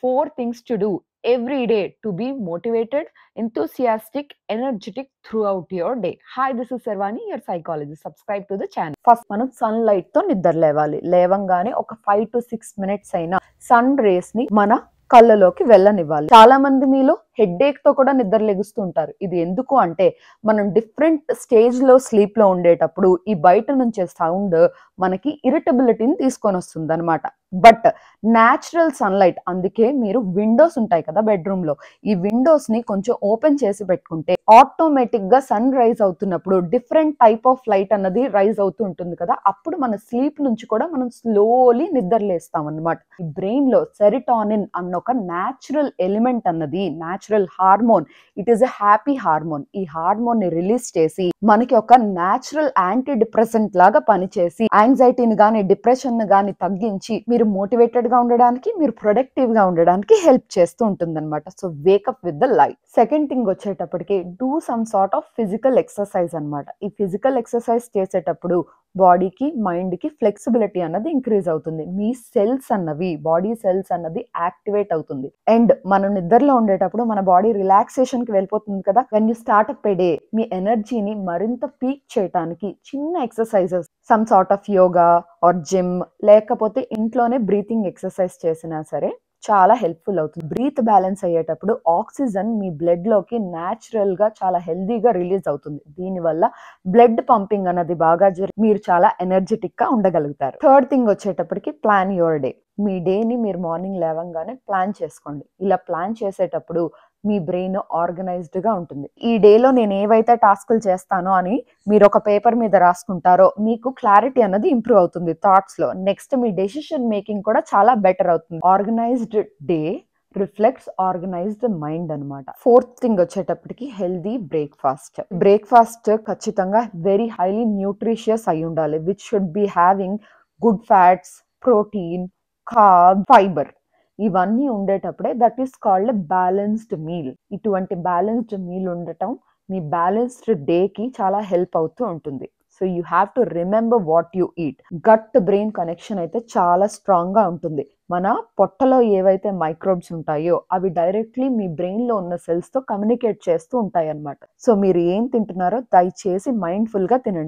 4 things to do every day to be motivated, enthusiastic, energetic throughout your day. Hi, this is Sarvani, your psychologist. Subscribe to the channel. First మనం sunlight తో నిద్ర లేవాలి. లేవంగానే ఒక 5 to 6 minutes అయినా sun rays ని మన కళ్ళలోకి వెళ్ళనివ్వాలి. చాలా మంది మీలో హెడ్ఏక్ తో కూడా నిద్ర లెగుస్తూ ఉంటారు. ఇది ఎందుకు అంటే మనం డిఫరెంట్ స్టేజ్ లో స్లీప్ లో ఉండేటప్పుడు ఈ బయట నుంచే సౌండ్ మనకి ఇరిటబిలిటీని తీసుకొని వస్తుంది అనమాట. బట్ న్యాచురల్ సన్లైట్, అందుకే మీరు విండోస్ ఉంటాయి కదా బెడ్రూమ్ లో, ఈ విండోస్ ని కొంచెం ఓపెన్ చేసి పెట్టుకుంటే ఆటోమేటిక్ గా సన్ రైజ్ అవుతున్నప్పుడు డిఫరెంట్ టైప్ ఆఫ్ లైట్ అన్నది రైజ్ అవుతూ ఉంటుంది కదా, అప్పుడు మన స్లీప్ నుంచి కూడా మనం స్లోలీ నిద్రలేస్తాం అనమాట. ఈ బ్రెయిన్ లో సెరిటానిన్ అన్న ఒక న్యాచురల్ ఎలిమెంట్ అన్నది, natural hormone, it is a happy hormone. ఈ హార్మోన్ ని రిలీజ్ చేసి మనకి ఒక న్యాచురల్ యాంటీ డిప్రెసెంట్ లాగా పనిచేసి యాంగ్జైటీని గానీ డిప్రెషన్ ని గానీ తగ్గించి మీరు మోటివేటెడ్ గా ఉండడానికి, మీరు ప్రొడక్టివ్ గా ఉండడానికి హెల్ప్ చేస్తూ ఉంటుంది అనమాట. So wake up with the light. Second thing వచ్చేటప్పటికి do some sort of physical exercise అనమాట. ఈ ఫిజికల్ ఎక్సర్సైజ్ చేసేటప్పుడు బాడీకి మైండ్ కి ఫ్లెక్సిబిలిటీ అన్నది ఇంక్రీజ్ అవుతుంది. మీ సెల్స్ అన్నవి, బాడీ సెల్స్ అన్నది యాక్టివేట్ అవుతుంది. అండ్ మనం నిద్రలో ఉండేటప్పుడు మన బాడీ రిలాక్సేషన్ కి వెళ్ళిపోతుంది కదా. When you start up a day, మీ ఎనర్జీని మరింత పీక్ చేయడానికి చిన్న exercises, some sort of yoga or gym, లేకపోతే ఇంట్లోనే బ్రీతింగ్ ఎక్సర్సైజ్ చేసినా సరే చాలా హెల్ప్ఫుల్ అవుతుంది. బ్రీత్ బ్యాలెన్స్ అయ్యేటప్పుడు ఆక్సిజన్ మీ బ్లడ్ లోకి న్యాచురల్ గా చాలా హెల్దీగా రిలీజ్ అవుతుంది. దీనివల్ల బ్లడ్ పంపింగ్ అన్నది బాగా జరిగి మీరు చాలా ఎనర్జెటిక్ గా ఉండగలుగుతారు. థర్డ్ థింగ్ వచ్చేటప్పటికి ప్లాన్ యువర్ డే. మీ డేని మీరు మార్నింగ్ లేవంగానే ప్లాన్ చేసుకోండి. ఇలా ప్లాన్ చేసేటప్పుడు మీ బ్రెయిన్ ఆర్గనైజ్డ్ గా ఉంటుంది. ఈ డేలో నేను ఏవైతే టాస్కులు చేస్తానో అని మీరు ఒక పేపర్ మీద రాసుకుంటారో మీకు క్లారిటీ అన్నది ఇంప్రూవ్ అవుతుంది థాట్స్ లో. నెక్స్ట్ మీ డెసిషన్ మేకింగ్ కూడా చాలా బెటర్ అవుతుంది. Organised day reflects organised mind అనమాట. ఫోర్త్ థింగ్ వచ్చేటప్పటికి హెల్దీ బ్రేక్ఫాస్ట్. బ్రేక్ఫాస్ట్ ఖచ్చితంగా వెరీ హైలీ న్యూట్రిషియస్ అయి ఉండాలి, which should be having good fats, protein, carb, fibre. ఇవన్నీ ఉండేటప్పుడే that is called balanced meal. ఇటువంటి బ్యాలెన్స్డ్ మీల్ ఉండటం మీ బ్యాలెన్స్డ్ డే కి చాలా హెల్ప్ అవుతూ ఉంటుంది. So you have to remember what you eat. Gut brain connection అయితే చాలా స్ట్రాంగ్ గా ఉంటుంది. మన పొట్టలో ఏవైతే మైక్రోబ్స్ ఉంటాయో అవి డైరెక్ట్లీ మీ బ్రెయిన్ లో ఉన్న సెల్స్ తో కమ్యూనికేట్ చేస్తూ ఉంటాయి అన్నమాట. సో మీరు ఏం తింటున్నారో దయచేసి మైండ్ఫుల్ గా తినండి.